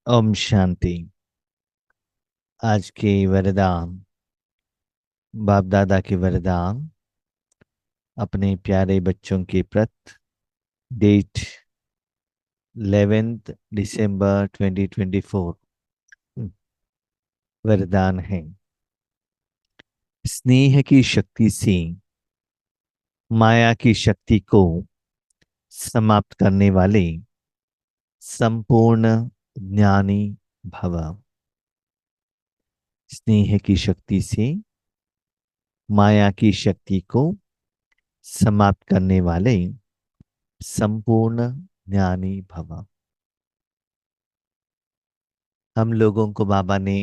ओम शांति। आज के वरदान, बाप दादा के वरदान अपने प्यारे बच्चों के प्रति। डेट 11 दिसंबर 2024। वरदान है, स्नेह की शक्ति से माया की शक्ति को समाप्त करने वाले संपूर्ण ज्ञानी भव। स्नेह की शक्ति से माया की शक्ति को समाप्त करने वाले संपूर्ण ज्ञानी भव। हम लोगों को बाबा ने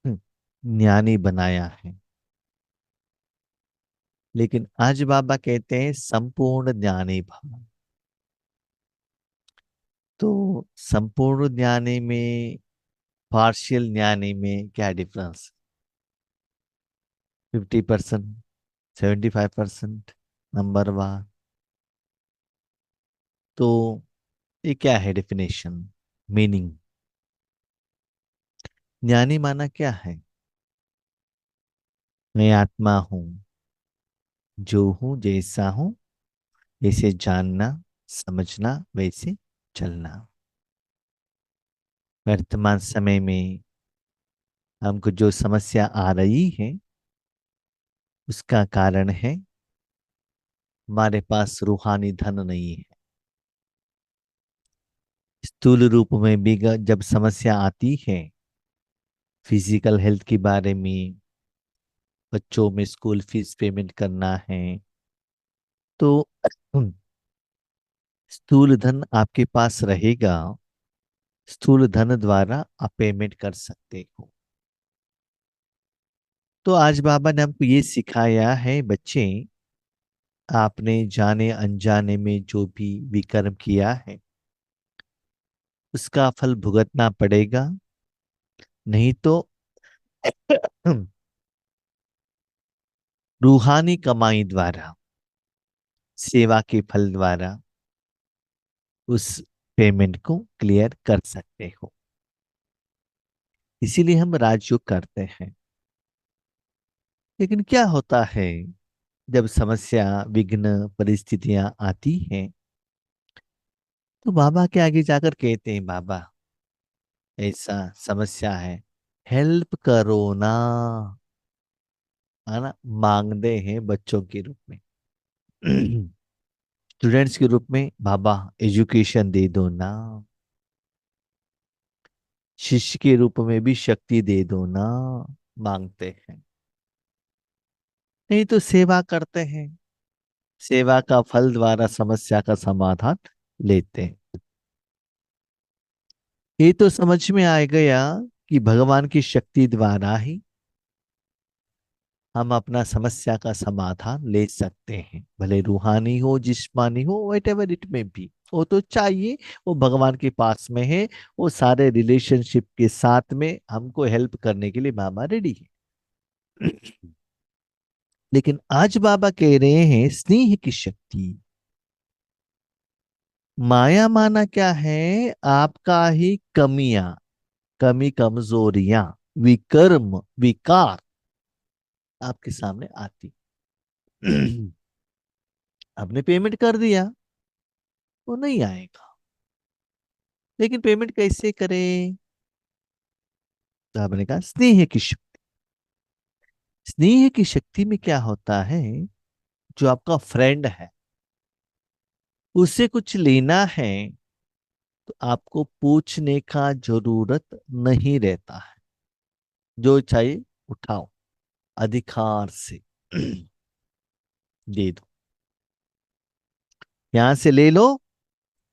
ज्ञानी बनाया है, लेकिन आज बाबा कहते हैं संपूर्ण ज्ञानी भव। तो संपूर्ण ज्ञानी में, पार्शियल ज्ञानी में क्या डिफरेंस? 50%, 75%, number one. तो ये क्या है डेफिनेशन, मीनिंग? ज्ञानी माना क्या है? मैं आत्मा हूं, जो हूं जैसा हूं, वैसे जानना, समझना, वैसे चलना। वर्तमान समय में हमको जो समस्या आ रही है, उसका कारण है हमारे पास रूहानी धन नहीं है। स्थूल रूप में भी जब समस्या आती है, फिजिकल हेल्थ के बारे में, बच्चों में स्कूल फीस पेमेंट करना है, तो स्थूल धन आपके पास रहेगा। स्थूल धन द्वारा आप पेमेंट कर सकते हो। तो आज बाबा ने हमको ये सिखाया है, बच्चे, आपने जाने अनजाने में जो भी विकर्म किया है, उसका फल भुगतना पड़ेगा। नहीं तो रूहानी कमाई द्वारा, सेवा के फल द्वारा उस पेमेंट को क्लियर कर सकते हो। इसीलिए हम राजयोग करते हैं। लेकिन क्या होता है जब समस्या, विघ्न, परिस्थितियां आती हैं, तो बाबा के आगे जाकर कहते हैं, बाबा ऐसा समस्या है, हेल्प करो ना। है ना? मांगते हैं बच्चों के रूप में, स्टूडेंट्स के रूप में, बाबा एजुकेशन दे दो ना। शिष्य के रूप में भी शक्ति दे दो ना, मांगते हैं। नहीं तो सेवा करते हैं, सेवा का फल द्वारा समस्या का समाधान लेते हैं। ये तो समझ में आ गया कि भगवान की शक्ति द्वारा ही हम अपना समस्या का समाधान ले सकते हैं। भले रूहानी हो, जिस्मानी हो, वट एवर इट में भी, वो तो चाहिए, वो भगवान के पास में है। वो सारे रिलेशनशिप के साथ में हमको हेल्प करने के लिए बाबा रेडी है। लेकिन आज बाबा कह रहे हैं स्नेह की शक्ति। माया माना क्या है? आपका ही कमियां, कमी कमजोरियां, विकर्म, विकार आपके सामने आती। आपने पेमेंट कर दिया, वो नहीं आएगा। लेकिन पेमेंट कैसे करें? तो आपने कहा स्नेह की शक्ति। स्नेह की शक्ति में क्या होता है, जो आपका फ्रेंड है, उससे कुछ लेना है, तो आपको पूछने का जरूरत नहीं रहता है। जो चाहिए उठाओ, अधिकार से दे दो। यहां से ले लो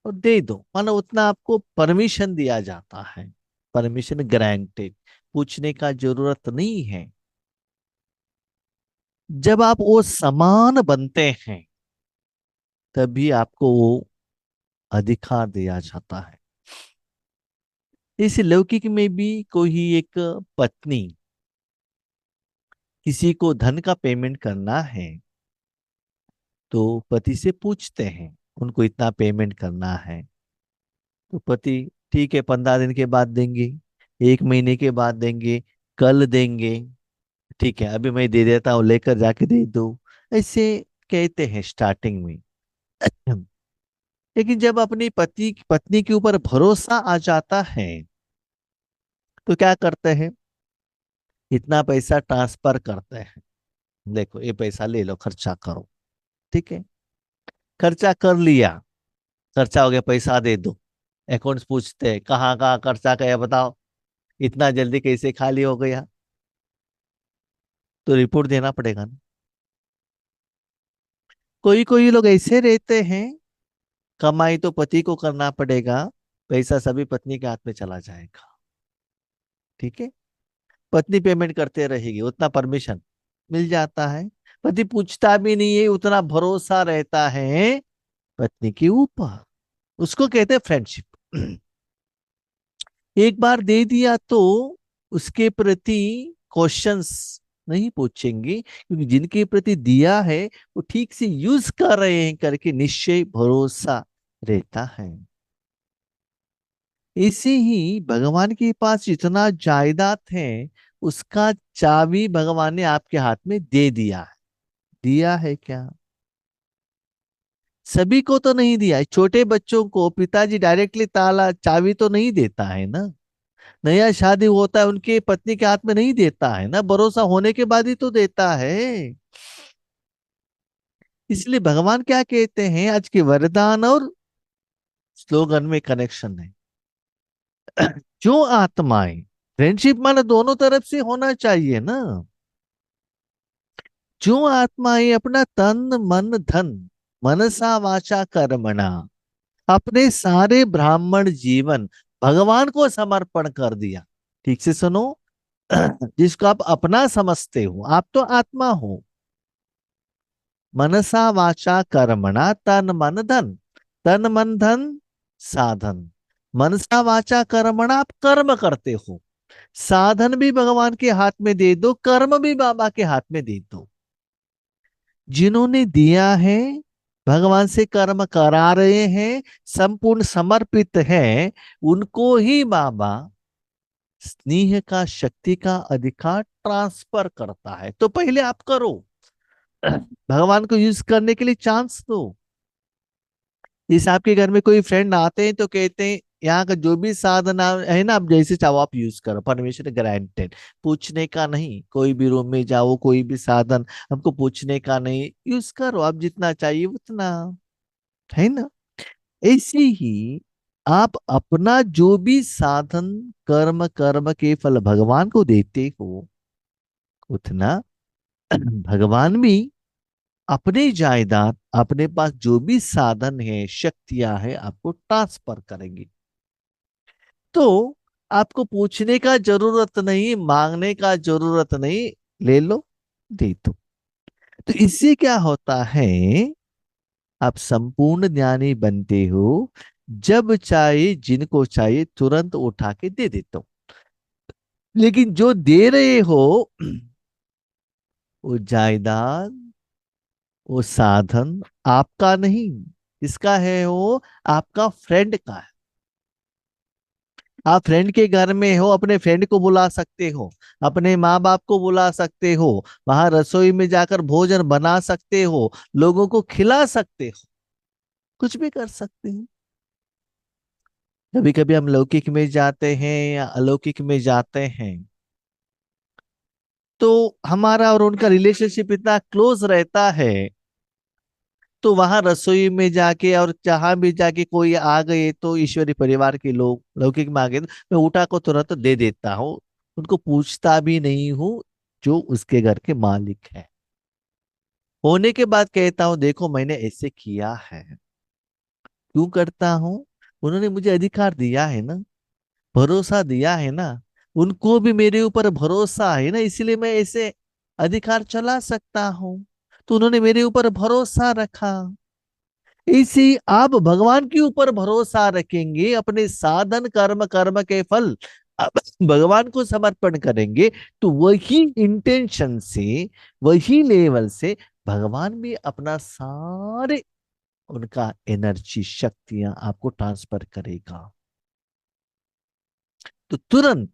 और दे दो, मानो उतना आपको परमिशन दिया जाता है। परमिशन ग्रांटेड, पूछने का जरूरत नहीं है। जब आप वो समान बनते हैं, तभी आपको वो अधिकार दिया जाता है। इस लौकिक में भी कोई एक पत्नी किसी को धन का पेमेंट करना है, तो पति से पूछते हैं, उनको इतना पेमेंट करना है। तो पति ठीक है, 15 दिन के बाद देंगे, 1 महीने के बाद देंगे, कल देंगे। ठीक है, अभी मैं दे देता हूँ, लेकर जाके दे दो, ऐसे कहते हैं स्टार्टिंग में। लेकिन जब अपनी पति पत्नी के ऊपर भरोसा आ जाता है तो क्या करते हैं, इतना पैसा ट्रांसफर करते हैं, देखो ये पैसा ले लो, खर्चा करो। ठीक है, खर्चा कर लिया, खर्चा हो गया, पैसा दे दो। अकाउंट्स पूछते हैं कहाँ कहाँ खर्चा किया बताओ, इतना जल्दी कैसे खाली हो गया, तो रिपोर्ट देना पड़ेगा ना। कोई कोई लोग ऐसे रहते हैं, कमाई तो पति को करना पड़ेगा, पैसा सभी पत्नी के हाथ में चला जाएगा। ठीक है, पत्नी पेमेंट करते रहेगी, उतना परमिशन मिल जाता है, पति पूछता भी नहीं है, उतना भरोसा रहता है पत्नी के ऊपर। उसको कहते हैं फ्रेंडशिप। एक बार दे दिया तो उसके प्रति क्वेश्चंस नहीं पूछेंगे, क्योंकि जिनके प्रति दिया है वो ठीक से यूज कर रहे हैं करके निश्चय भरोसा रहता है। ऐसे ही भगवान के पास जितना जायदाद है, उसका चाबी भगवान ने आपके हाथ में दे दिया है। दिया है क्या? सभी को तो नहीं दिया है, छोटे बच्चों को पिताजी डायरेक्टली ताला चाबी तो नहीं देता है ना। नया शादी होता है उनके पत्नी के हाथ में नहीं देता है ना, भरोसा होने के बाद ही तो देता है। इसलिए भगवान क्या कहते हैं, आज के वरदान और स्लोगन में कनेक्शन है। जो आत्माएं, फ्रेंडशिप माने दोनों तरफ से होना चाहिए ना। जो आत्माएं अपना तन मन धन, मनसा वाचा कर्मणा, अपने सारे ब्राह्मण जीवन भगवान को समर्पण कर दिया। ठीक से सुनो। जिसको आप अपना समझते हो, आप तो आत्मा हो। मनसा वाचा कर्मणा, तन मन धन, तन मन धन साधन। मनसा वाचा कर्मणा, आप कर्म करते हो, साधन भी भगवान के हाथ में दे दो, कर्म भी बाबा के हाथ में दे दो। जिन्होंने दिया है, भगवान से कर्म करा रहे हैं, संपूर्ण समर्पित हैं, उनको ही बाबा स्नेह का, शक्ति का अधिकार ट्रांसफर करता है। तो पहले आप करो, भगवान को यूज करने के लिए चांस दो। जैसे आपके घर में कोई फ्रेंड आते हैं तो कहते हैं यहाँ का जो भी साधन है ना, आप जैसे चाहो आप यूज करो, परमिशन ग्रांटेड। पूछने का नहीं, कोई भी रूम में जाओ, कोई भी साधन हमको पूछने का नहीं, यूज करो आप जितना चाहिए उतना, है ना। ऐसे ही आप अपना जो भी साधन, कर्म, कर्म के फल भगवान को देते हो, उतना भगवान भी अपने जायदाद, अपने पास जो भी साधन है, शक्तियां है, आपको ट्रांसफर करेंगे। तो आपको पूछने का जरूरत नहीं, मांगने का जरूरत नहीं, ले लो, दे दो। तो इससे क्या होता है, आप संपूर्ण ज्ञानी बनते हो। जब चाहे, जिनको चाहिए तुरंत उठा के दे देता हूं। लेकिन जो दे रहे हो, वो जायदाद, वो साधन आपका नहीं, किसका है वो? आपका फ्रेंड का है। आप फ्रेंड के घर में हो, अपने फ्रेंड को बुला सकते हो, अपने माँ बाप को बुला सकते हो, वहां रसोई में जाकर भोजन बना सकते हो, लोगों को खिला सकते हो, कुछ भी कर सकते हो। कभी कभी हम लौकिक में जाते हैं या अलौकिक में जाते हैं, तो हमारा और उनका रिलेशनशिप इतना क्लोज रहता है, तो वहां रसोई में जाके और जहां भी जाके कोई आ गए तो ईश्वरी परिवार के लोग लौकिक में आ गए, तो मैं उठा को तुरंत दे देता हूँ, उनको पूछता भी नहीं हूँ, जो उसके घर के मालिक है। होने के बाद कहता हूँ देखो मैंने ऐसे किया है, क्यों करता हूँ, उन्होंने मुझे अधिकार दिया है ना, भरोसा दिया है ना, उनको भी मेरे ऊपर भरोसा है ना, इसलिए मैं ऐसे अधिकार चला सकता हूँ। तो उन्होंने मेरे ऊपर भरोसा रखा। इसी आप भगवान के ऊपर भरोसा रखेंगे, अपने साधन, कर्म, कर्म के फल आप भगवान को समर्पण करेंगे, तो वही इंटेंशन से, वही लेवल से भगवान भी अपना सारे, उनका एनर्जी, शक्तियां आपको ट्रांसफर करेगा। तो तुरंत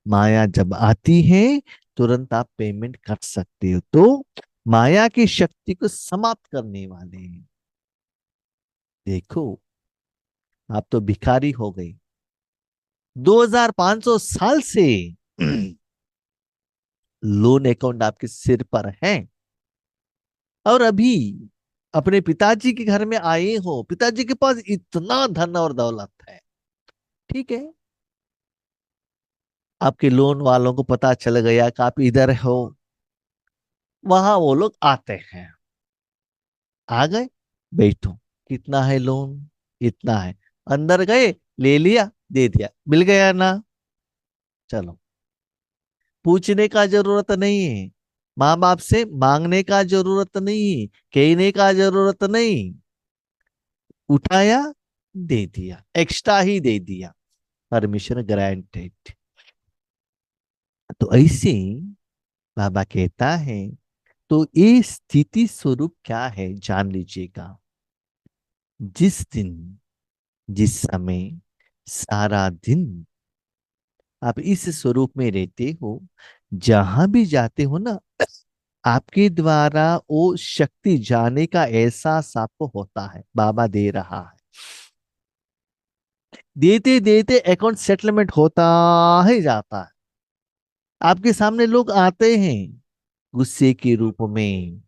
माया जब आती है, तुरंत आप पेमेंट कर सकते हो। तो माया की शक्ति को समाप्त करने वाले हैं। देखो, आप तो भिखारी हो गए। 2500 साल से लोन अकाउंट आपके सिर पर है, और अभी अपने पिताजी के घर में आए हो, पिताजी के पास इतना धन और दौलत है। ठीक है, आपके लोन वालों को पता चल गया कि आप इधर हो, वहां वो लोग आते हैं। आ गए, बैठो, कितना है लोन? इतना है। अंदर गए, ले लिया, दे दिया, मिल गया ना। चलो, पूछने का जरूरत नहीं है, माँ बाप से मांगने का जरूरत नहीं, कहने का जरूरत नहीं, उठाया, दे दिया, एक्स्ट्रा ही दे दिया, परमिशन ग्रांटेड। तो ऐसे बाबा कहता है, तो ये स्थिति स्वरूप क्या है जान लीजिएगा। जिस दिन, जिस समय, सारा दिन आप इस स्वरूप में रहते हो, जहां भी जाते हो ना, आपके द्वारा वो शक्ति जाने का एहसास आपको होता है, बाबा दे रहा है। देते देते अकाउंट सेटलमेंट होता ही जाता है। आपके सामने लोग आते हैं, गुस्से के रूप में,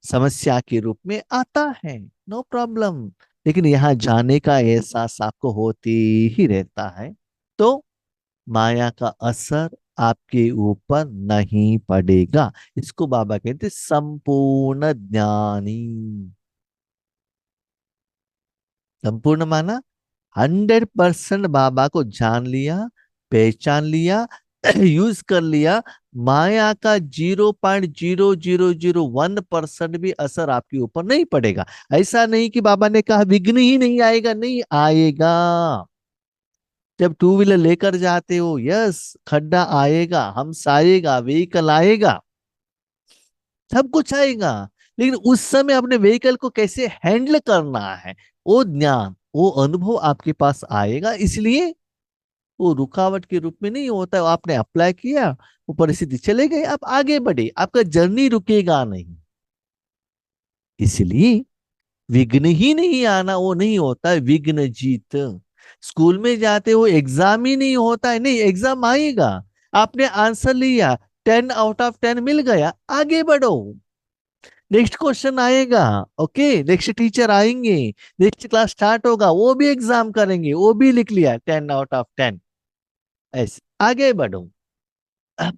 समस्या के रूप में आता है, नो प्रॉब्लम। लेकिन यहाँ जाने का एहसास आपको होते ही रहता है। तो माया का असर आपके ऊपर नहीं पड़ेगा। इसको बाबा कहते संपूर्ण ज्ञानी। संपूर्ण माना 100% बाबा को जान लिया, पहचान लिया, यूज कर लिया। माया का 0.0001% भी असर आपके ऊपर नहीं पड़ेगा। ऐसा नहीं कि बाबा ने कहा विघ्न ही नहीं आएगा, नहीं आएगा। जब टू व्हीलर लेकर जाते हो, यस, खड्डा आएगा, हम्स आएगा, व्हीकल आएगा, सब कुछ आएगा। लेकिन उस समय अपने व्हीकल को कैसे हैंडल करना है, वो ज्ञान, वो अनुभव आपके पास आएगा। इसलिए वो रुकावट के रूप में नहीं होता है। आपने अप्लाई किया, वो परिस्थिति चले गए, आप आगे बढ़े, आपका जर्नी रुकेगा नहीं। इसलिए विघ्न ही नहीं आना वो नहीं होता है विघ्न जीत। स्कूल में जाते हो, एग्जाम ही नहीं होता है, नहीं, एग्जाम आएगा। आपने आंसर लिया, 10 आउट ऑफ 10 मिल गया, आगे बढ़ो। नेक्स्ट क्वेश्चन आएगा, ओके, नेक्स्ट टीचर आएंगे, नेक्स्ट क्लास स्टार्ट होगा, वो भी एग्जाम करेंगे, वो भी लिख लिया 10 आउट ऑफ 10, ऐसे आगे बढ़ो।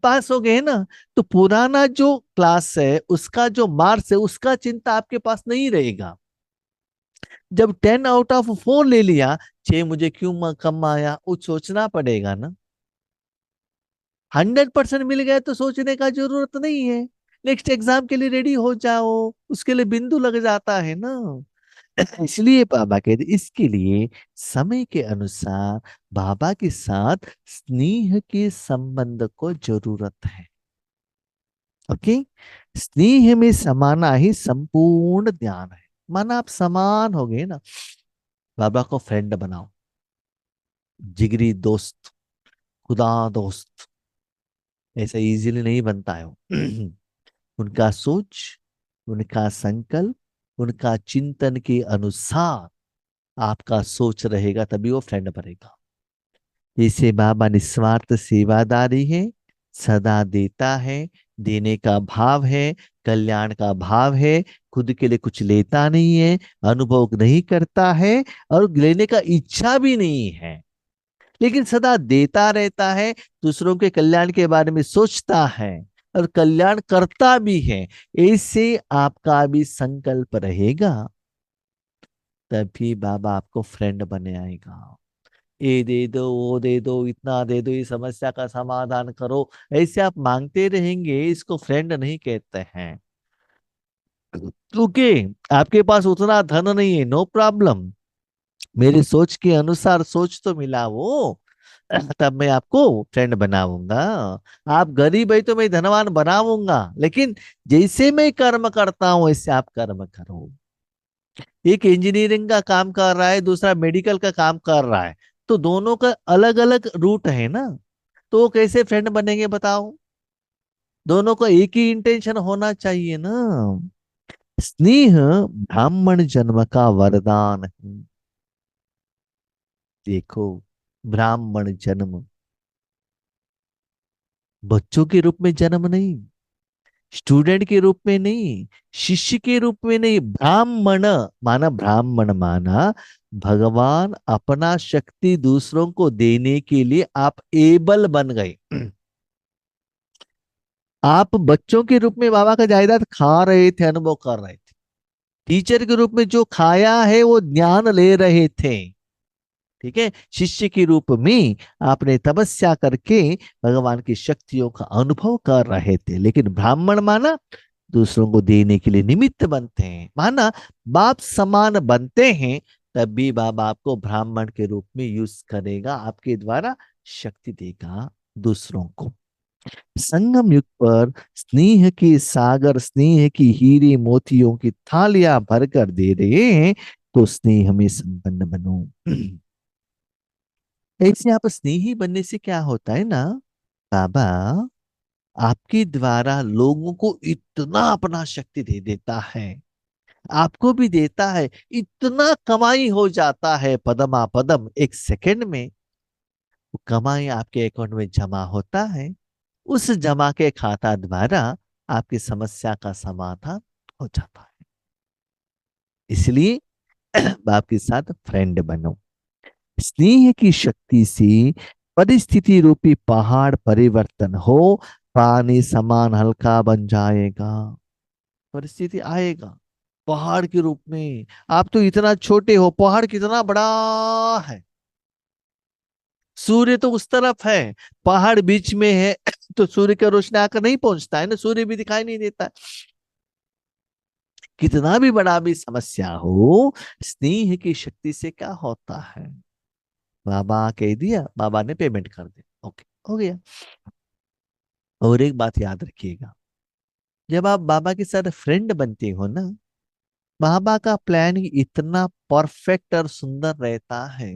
पास हो गए ना। तो पुराना जो क्लास है, उसका जो मार्क्स है, उसका चिंता आपके पास नहीं रहेगा। जब 10 आउट ऑफ 4 ले लिया, 6 मुझे क्यों कम आया, वो सोचना पड़ेगा ना। 100% मिल गया तो सोचने का जरूरत नहीं है। नेक्स्ट एग्जाम के लिए रेडी हो जाओ, उसके लिए बिंदु लग जाता है ना। इसलिए बाबा कहते, इसके लिए समय के अनुसार बाबा के साथ स्नेह के संबंध को जरूरत है। ओके, स्नेह में समाना ही संपूर्ण ज्ञान है। माना आप समान हो गए ना, बाबा को फ्रेंड बनाओ, जिगरी दोस्त, खुदा दोस्त, ऐसा इजीली नहीं बनता है वो। उनका सोच, उनका संकल्प, उनका चिंतन के अनुसार आपका सोच रहेगा, तभी वो फ्रेंड बनेगा। जैसे बाबा निस्वार्थ सेवादारी है, सदा देता है, देने का भाव है, कल्याण का भाव है, खुद के लिए कुछ लेता नहीं है, अनुभव नहीं करता है, और लेने का इच्छा भी नहीं है, लेकिन सदा देता रहता है, दूसरों के कल्याण के बारे में सोचता है, और कल्याण करता भी है। ऐसे आपका भी संकल्प रहेगा, तभी बाबा आपको फ्रेंड बने आएगा। ये दे दो, वो दे दो, इतना दे दो, ये समस्या का समाधान करो, ऐसे आप मांगते रहेंगे, इसको फ्रेंड नहीं कहते हैं। क्योंकि आपके पास उतना धन नहीं है, नो प्रॉब्लम, मेरी सोच के अनुसार सोच तो मिला वो, तब मैं आपको फ्रेंड बनाऊंगा। आप गरीब है तो मैं धनवान बनाऊंगा, लेकिन जैसे मैं कर्म करता हूं वैसे आप कर्म करो। एक इंजीनियरिंग का काम कर रहा है, दूसरा मेडिकल का काम कर रहा है, तो दोनों का अलग अलग रूट है ना, तो वो कैसे फ्रेंड बनेंगे बताओ? दोनों का एक ही इंटेंशन होना चाहिए ना। स्नेह ब्राह्मण जन्म का वरदान है। देखो, ब्राह्मण जन्म, बच्चों के रूप में जन्म नहीं, स्टूडेंट के रूप में नहीं, शिष्य के रूप में नहीं, ब्राह्मण माना, ब्राह्मण माना भगवान अपना शक्ति दूसरों को देने के लिए आप एबल बन गए। आप बच्चों के रूप में बाबा का जायदाद खा रहे थे, अनुभव कर रहे थे। टीचर के रूप में जो खाया है वो ज्ञान ले रहे थे। ठीक है, शिष्य के रूप में आपने तपस्या करके भगवान की शक्तियों का अनुभव कर रहे थे। लेकिन ब्राह्मण माना दूसरों को देने के लिए निमित्त बनते हैं, माना बाप समान बनते हैं, तब भी बाबा आपको ब्राह्मण के रूप में यूज करेगा, आपके द्वारा शक्ति देगा दूसरों को। संगम युग पर स्नेह के सागर, स्नेह की हीरे मोतियों की थालियां भरकर दे रहे हैं, तो स्नेह में संपन्न बनो। ऐसे आप स्नेही बनने से क्या होता है ना, बाबा आपके द्वारा लोगों को इतना अपना शक्ति दे देता है, आपको भी देता है, इतना कमाई हो जाता है पदमा पदम, एक सेकंड में वो कमाई आपके अकाउंट में जमा होता है। उस जमा के खाता द्वारा आपकी समस्या का समाधान हो जाता है। इसलिए बाप के साथ फ्रेंड बनो। स्नेह की शक्ति से परिस्थिति रूपी पहाड़ परिवर्तन हो, पानी समान हल्का बन जाएगा। परिस्थिति आएगा पहाड़ के रूप में। आप तो इतना छोटे हो, पहाड़ कितना बड़ा है। सूर्य तो उस तरफ है, पहाड़ बीच में है, तो सूर्य का रोशनी आकर नहीं पहुंचता है ना, सूर्य भी दिखाई नहीं देता है। कितना भी बड़ा भी समस्या हो, स्नेह की शक्ति से क्या होता है, बाबा कह दिया, बाबा ने पेमेंट कर दिया, ओके हो गया। और एक बात याद रखिएगा, जब आप बाबा के साथ फ्रेंड बनते हो ना, बाबा का प्लान इतना परफेक्ट और सुंदर रहता है।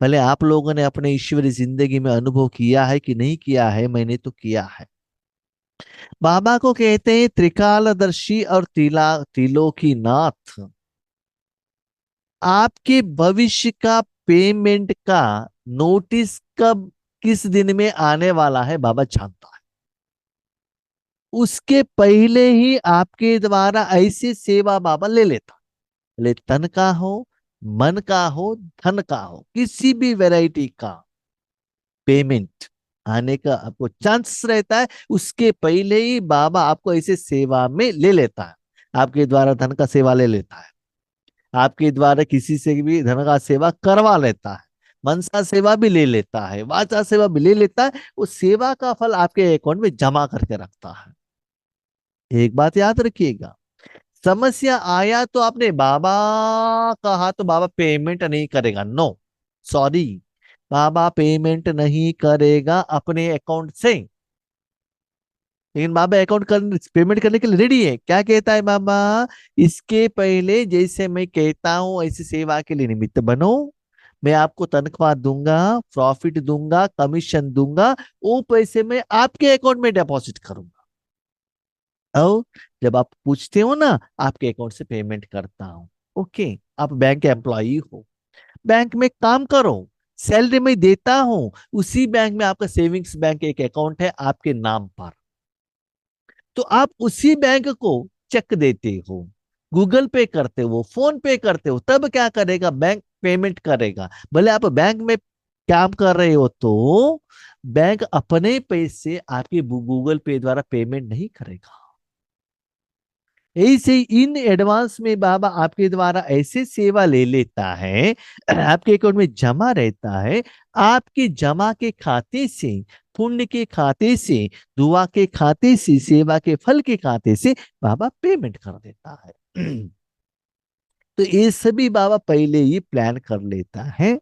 भले आप लोगों ने अपने ईश्वरी जिंदगी में अनुभव किया है कि नहीं किया है, मैंने तो किया है। बाबा को कहते हैं त्रिकालदर्शी और त्रिलोकी नाथ। आपके भविष्य का पेमेंट का नोटिस कब, किस दिन में आने वाला है, बाबा जानता है। उसके पहले ही आपके द्वारा ऐसी सेवा बाबा ले लेता, भले तन का हो, मन का हो, धन का हो, किसी भी वैरायटी का पेमेंट आने का आपको चांस रहता है। उसके पहले ही बाबा आपको ऐसे सेवा में ले लेता है। आपके द्वारा धन का सेवा ले लेता है, आपके द्वारा किसी से भी धन का सेवा करवा लेता है, मनसा सेवा भी ले लेता है, वाचा सेवा भी ले लेता है। उस सेवा का फल आपके अकाउंट में जमा करके रखता है। एक बात याद रखिएगा, समस्या आया तो आपने बाबा कहा तो बाबा पेमेंट नहीं करेगा, नो, सॉरी, बाबा पेमेंट नहीं करेगा अपने अकाउंट से। लेकिन बाबा अकाउंट कर पेमेंट करने के लिए रेडी है। क्या कहता है बाबा, इसके पहले जैसे मैं कहता हूं ऐसी सेवा के लिए निमित्त बनो, मैं आपको तनख्वाह दूंगा, प्रॉफिट दूंगा, कमीशन दूंगा, वो पैसे मैं आपके अकाउंट में डिपॉजिट करूंगा। और जब आप पूछते हो ना, आपके अकाउंट से पेमेंट करता हूं। ओके, आप बैंक के एम्प्लॉई हो, बैंक में काम करो, सैलरी में देता हूं, उसी बैंक में आपका सेविंग्स बैंक एक अकाउंट है आपके नाम पर, तो आप उसी बैंक को चेक देते हो, गूगल पे करते हो, फोन पे करते हो, तब क्या करेगा, बैंक पेमेंट करेगा। भले आप बैंक में काम कर रहे हो तो बैंक अपने पैसे आपके गूगल पे द्वारा पेमेंट नहीं करेगा। ऐसे इन एडवांस में बाबा आपके द्वारा ऐसे सेवा ले लेता है, आपके अकाउंट में जमा रहता है, आपके जमा के खाते से, पुण्य के खाते से, दुआ के खाते से, सेवा के फल के खाते से बाबा पेमेंट कर देता है। तो ये सभी बाबा पहले ही प्लान कर लेता है।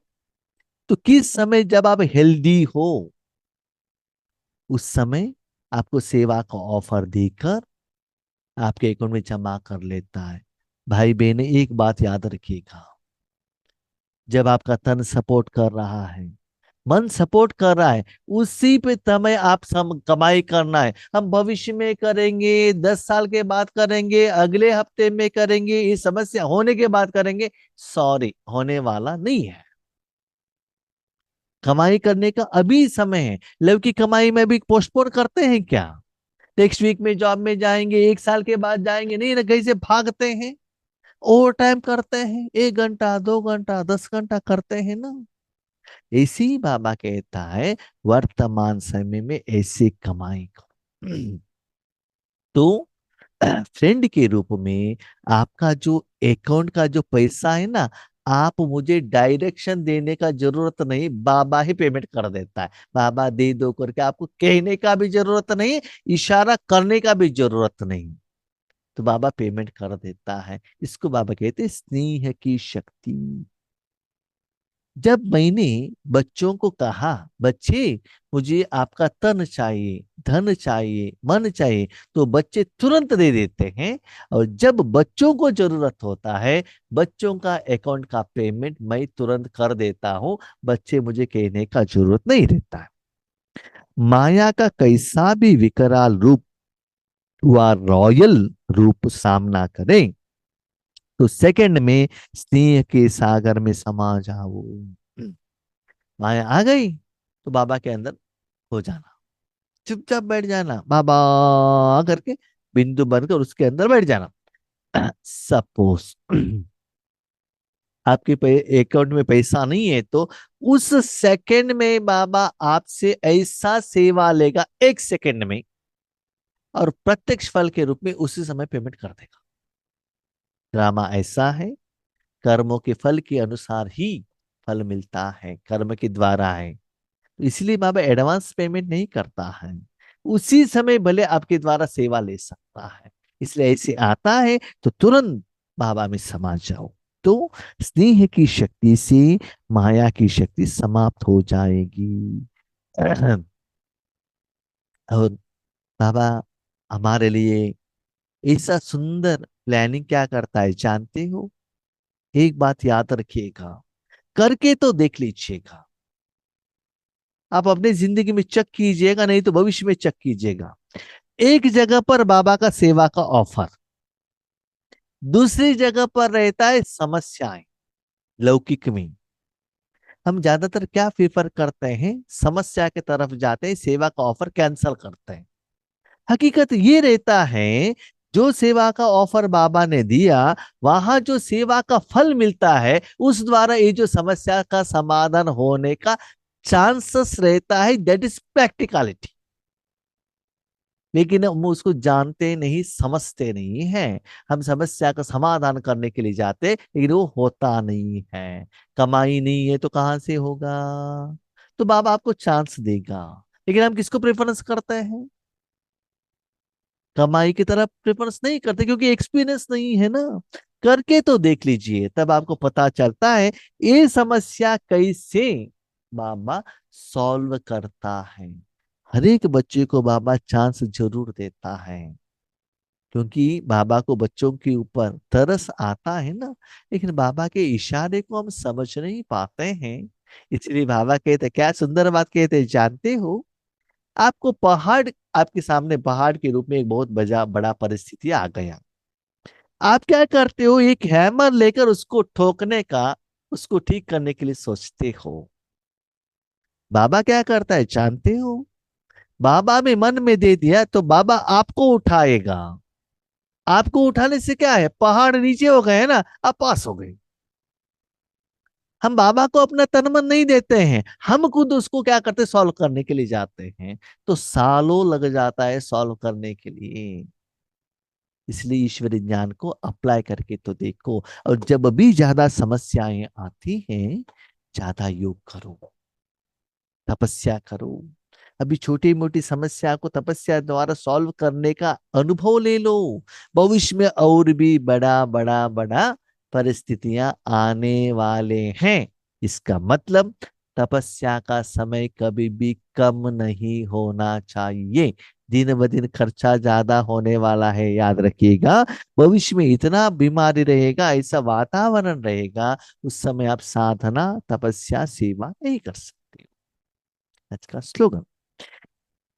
तो किस समय जब आप हेल्दी हो, उस समय आपको सेवा का ऑफर देकर आपके अकाउंट में जमा कर लेता है। भाई बहन, एक बात याद रखिएगा, जब आपका तन सपोर्ट कर रहा है, मन सपोर्ट कर रहा है, उसी पे समय आप कमाई करना है। हम भविष्य में करेंगे, 10 साल के बाद करेंगे, अगले हफ्ते में करेंगे, ये समस्या होने के बाद करेंगे, सॉरी, होने वाला नहीं है। कमाई करने का अभी समय है। लौकिक कमाई में भी पोस्टपोन करते हैं क्या? नेक्स्ट वीक में जॉब में जाएंगे, 1 साल के बाद जाएंगे, नहीं ना, कहीं से भागते हैं, ओवर टाइम करते हैं, 1 घंटा, 2 घंटा, 10 घंटा करते हैं ना। इसी बाबा कहता है वर्तमान समय में ऐसे कमाई करो। तो फ्रेंड के रूप में आपका जो अकाउंट का जो पैसा है ना, आप मुझे डायरेक्शन देने का जरूरत नहीं, बाबा ही पेमेंट कर देता है। बाबा दे दो करके आपको कहने का भी जरूरत नहीं, इशारा करने का भी जरूरत नहीं, तो बाबा पेमेंट कर देता है। इसको बाबा कहते हैं स्नेह की शक्ति। जब मैंने बच्चों को कहा, बच्चे मुझे आपका तन चाहिए, धन चाहिए, मन चाहिए, तो बच्चे तुरंत दे देते हैं। और जब बच्चों को जरूरत होता है, बच्चों का अकाउंट का पेमेंट मैं तुरंत कर देता हूं। बच्चे मुझे कहने का जरूरत नहीं रहता है। माया का कैसा भी विकराल रूप व रॉयल रूप सामना करें, तो सेकंड में स्नेह के सागर में समा जाओ। माया आ गई तो बाबा के अंदर हो जाना, चुपचाप बैठ जाना, बाबा करके बिंदु बनकर उसके अंदर बैठ जाना। सपोज आपके अकाउंट में पैसा नहीं है, तो उस सेकंड में बाबा आपसे ऐसा सेवा लेगा, 1 सेकंड में, और प्रत्यक्ष फल के रूप में उसी समय पेमेंट कर देगा। ड्रामा ऐसा है, कर्मों के फल के अनुसार ही फल मिलता है, कर्म के द्वारा है। इसलिए बाबा एडवांस पेमेंट नहीं करता है, उसी समय भले आपके द्वारा सेवा ले सकता है। इसलिए ऐसे आता है तो तुरंत बाबा में समा जाओ, तो स्नेह की शक्ति से माया की शक्ति समाप्त हो जाएगी। और बाबा हमारे लिए ऐसा सुंदर प्लानिंग क्या करता है जानते हो? एक बात याद रखिएगा, करके तो देख लीजिएगा। आप अपनी जिंदगी में चेक कीजिएगा, नहीं तो भविष्य में चेक कीजिएगा। एक जगह पर बाबा का सेवा का ऑफर, दूसरी जगह पर रहता है समस्याएं। लौकिक में हम ज्यादातर क्या प्रेफर करते हैं? समस्या के तरफ जाते हैं, सेवा का ऑफर कैंसिल करते हैं। हकीकत ये रहता है, जो सेवा का ऑफर बाबा ने दिया, वहां जो सेवा का फल मिलता है, उस द्वारा ये जो समस्या का समाधान होने का चांसेस रहता है, दैट इज प्रैक्टिकलिटी। लेकिन हम उसको जानते नहीं, समझते नहीं हैं। हम समस्या का समाधान करने के लिए जाते, लेकिन वो होता नहीं है। कमाई नहीं है तो कहां से होगा? तो बाबा आपको चांस देगा, लेकिन हम किसको प्रेफरेंस करते हैं? कमाई की तरफ प्रेफरेंस नहीं करते, क्योंकि एक्सपीरियंस नहीं है ना। करके तो देख लीजिए, तब आपको पता चलता है ये समस्या कैसे बाबा सॉल्व करता है। हर एक बच्चे को बाबा चांस जरूर देता है, क्योंकि बाबा को बच्चों के ऊपर तरस आता है ना। लेकिन बाबा के इशारे को हम समझ नहीं पाते हैं। इसलिए बाबा कहते, क्या सुंदर बात कहते, जानते हो? आपको पहाड़, आपके सामने पहाड़ के रूप में एक बहुत बड़ा बड़ा परिस्थिति आ गया। आप क्या करते हो? एक हैमर लेकर उसको ठोकने का, उसको ठीक करने के लिए सोचते हो। बाबा क्या करता है जानते हो? बाबा में मन में दे दिया तो बाबा आपको उठाएगा। आपको उठाने से क्या है, पहाड़ नीचे हो गए ना, आप पास हो गए। हम बाबा को अपना तन मन नहीं देते हैं, हम खुद उसको क्या करते, सॉल्व करने के लिए जाते हैं। तो सालों लग जाता है सॉल्व करने के लिए। इसलिए ईश्वरी ज्ञान को अप्लाई करके तो देखो। और जब भी ज्यादा समस्याएं आती हैं, ज्यादा योग करो, तपस्या करो। अभी छोटी मोटी समस्या को तपस्या द्वारा सॉल्व करने का अनुभव ले लो। भविष्य में और भी बड़ा बड़ा बड़ा परिस्थितियां आने वाले हैं। इसका मतलब तपस्या का समय कभी भी कम नहीं होना चाहिए। दिन ब दिन खर्चा ज्यादा होने वाला है, याद रखिएगा। भविष्य में इतना बीमारी रहेगा, ऐसा वातावरण रहेगा, उस समय आप साधना तपस्या सेवा नहीं कर सकते। आज का स्लोगन,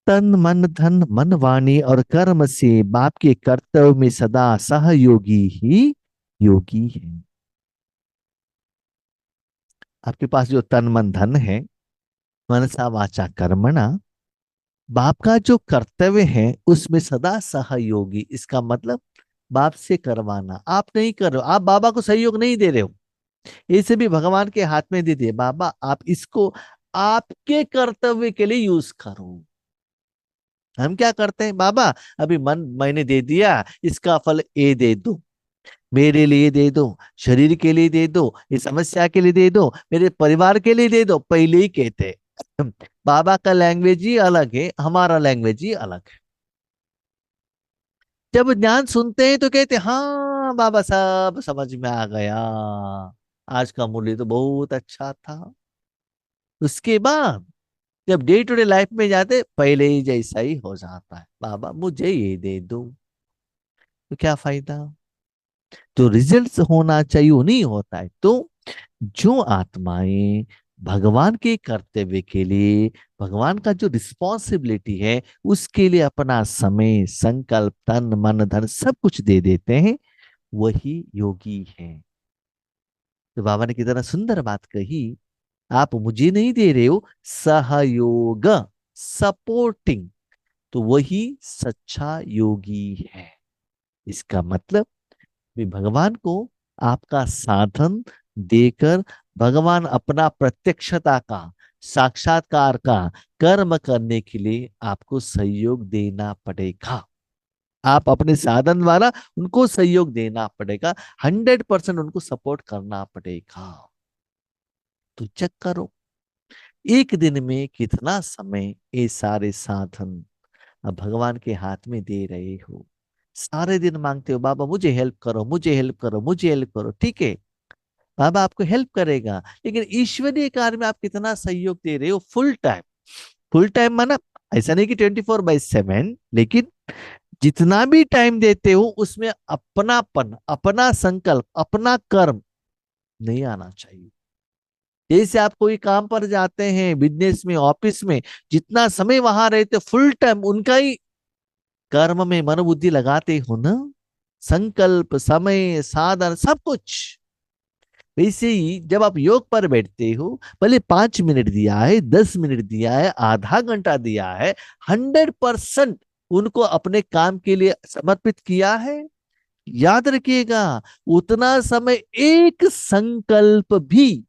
तन मन धन मन वाणी और कर्म से बाप के कर्तव्य में सदा सहयोगी ही योगी है। आपके पास जो तन मन धन है, मनसा वाचा कर्मणा, बाप का जो कर्तव्य है उसमें सदा सहयोगी, इसका मतलब बाप से करवाना। आप नहीं कर रहे हो, आप बाबा को सहयोग नहीं दे रहे हो, ये सभी भगवान के हाथ में दे दिए। बाबा आप इसको आपके कर्तव्य के लिए यूज करो। हम क्या करते हैं, बाबा अभी मन मैंने दे दिया, इसका फल ए दे दो, मेरे लिए दे दो, शरीर के लिए दे दो, इस समस्या के लिए दे दो, मेरे परिवार के लिए दे दो, पहले ही कहते हैं। बाबा का लैंग्वेज ही अलग है, हमारा लैंग्वेज ही अलग है। जब ज्ञान सुनते हैं तो कहते हैं, हाँ बाबा सब समझ में आ गया, आज का मूल्य तो बहुत अच्छा था। उसके बाद जब डे टू डे लाइफ में जाते, पहले ही जैसा ही हो जाता है, बाबा मुझे ये दे दो, तो क्या फायदा। जो रिजल्ट्स होना चाहिए वो नहीं होता है। तो जो आत्माएं भगवान के कर्तव्य के लिए, भगवान का जो रिस्पॉन्सिबिलिटी है उसके लिए अपना समय संकल्प तन मन धन सब कुछ दे देते हैं, वही योगी है। तो बाबा ने कितना सुंदर बात कही, आप मुझे नहीं दे रहे हो, सहयोग सपोर्टिंग, तो वही सच्चा योगी है। इसका मतलब भी भगवान को आपका साधन देकर भगवान अपना प्रत्यक्षता का साक्षात्कार का कर्म करने के लिए आपको सहयोग देना पड़ेगा। आप अपने साधन द्वारा उनको सहयोग देना पड़ेगा, 100% उनको सपोर्ट करना पड़ेगा। तो चेक करो, एक दिन में कितना समय ये सारे साधन अब भगवान के हाथ में दे रहे हो। सारे दिन मांगते हो, बाबा मुझे हेल्प करो, मुझे हेल्प करो, मुझे हेल्प करो, ठीक है, बाबा आपको हेल्प करेगा, लेकिन ईश्वरीय कार्य में आप कितना सहयोग दे रहे हो। फुल टाइम, फुल टाइम माना ऐसा नहीं कि 24/7, लेकिन जितना भी टाइम देते हो उसमें अपनापन, अपना संकल्प, अपना कर्म नहीं आना चाहिए। जैसे आप कोई काम पर जाते हैं, बिजनेस में, ऑफिस में, जितना समय वहां रहते फुल टाइम उनका ही कर्म में मन बुद्धि लगाते हो ना, संकल्प समय साधन सब कुछ। वैसे ही जब आप योग पर बैठते हो, भले 5 मिनट दिया है, 10 मिनट दिया है, आधा घंटा दिया है, 100% उनको अपने काम के लिए समर्पित किया है। याद रखिएगा, उतना समय एक संकल्प भी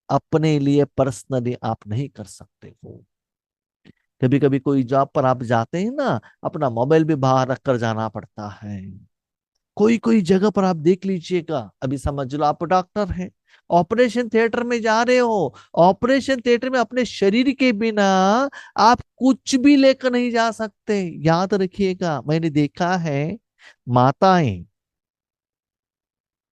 अपने लिए पर्सनली आप नहीं कर सकते हो। कभी कभी कोई जॉब पर आप जाते हैं ना, अपना मोबाइल भी बाहर रख कर जाना पड़ता है। कोई कोई जगह पर आप देख लीजिएगा, अभी समझ लो आप डॉक्टर हैं, ऑपरेशन थिएटर में जा रहे हो, ऑपरेशन थिएटर में अपने शरीर के बिना आप कुछ भी लेकर नहीं जा सकते। याद रखिएगा, मैंने देखा है माताएं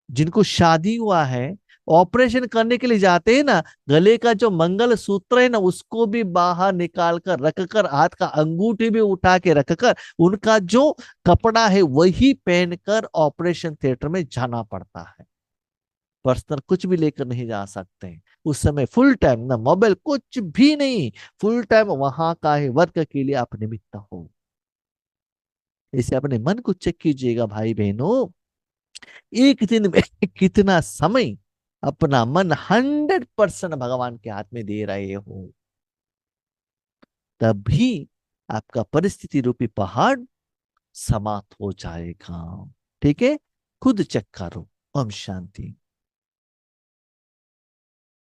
जिनको शादी हुआ है, ऑपरेशन करने के लिए जाते हैं ना, गले का जो मंगल सूत्र है ना उसको भी बाहर निकाल कर रखकर, हाथ का अंगूठी भी उठा के रखकर, उनका जो कपड़ा है वही पहनकर ऑपरेशन थिएटर में जाना पड़ता है। पर्सनल कुछ भी लेकर नहीं जा सकते हैं। उस समय फुल टाइम ना मोबाइल कुछ भी नहीं, फुल टाइम वहां का है वर्क के लिए आप निमित्त हो। इसे अपने मन को चेक कीजिएगा भाई बहनों, एक दिन में कितना समय अपना मन 100% भगवान के हाथ में दे रहे हो, तभी आपका परिस्थिति रूपी पहाड़ समाप्त हो जाएगा। ठीक है, खुद चेक करो। ओम शांति।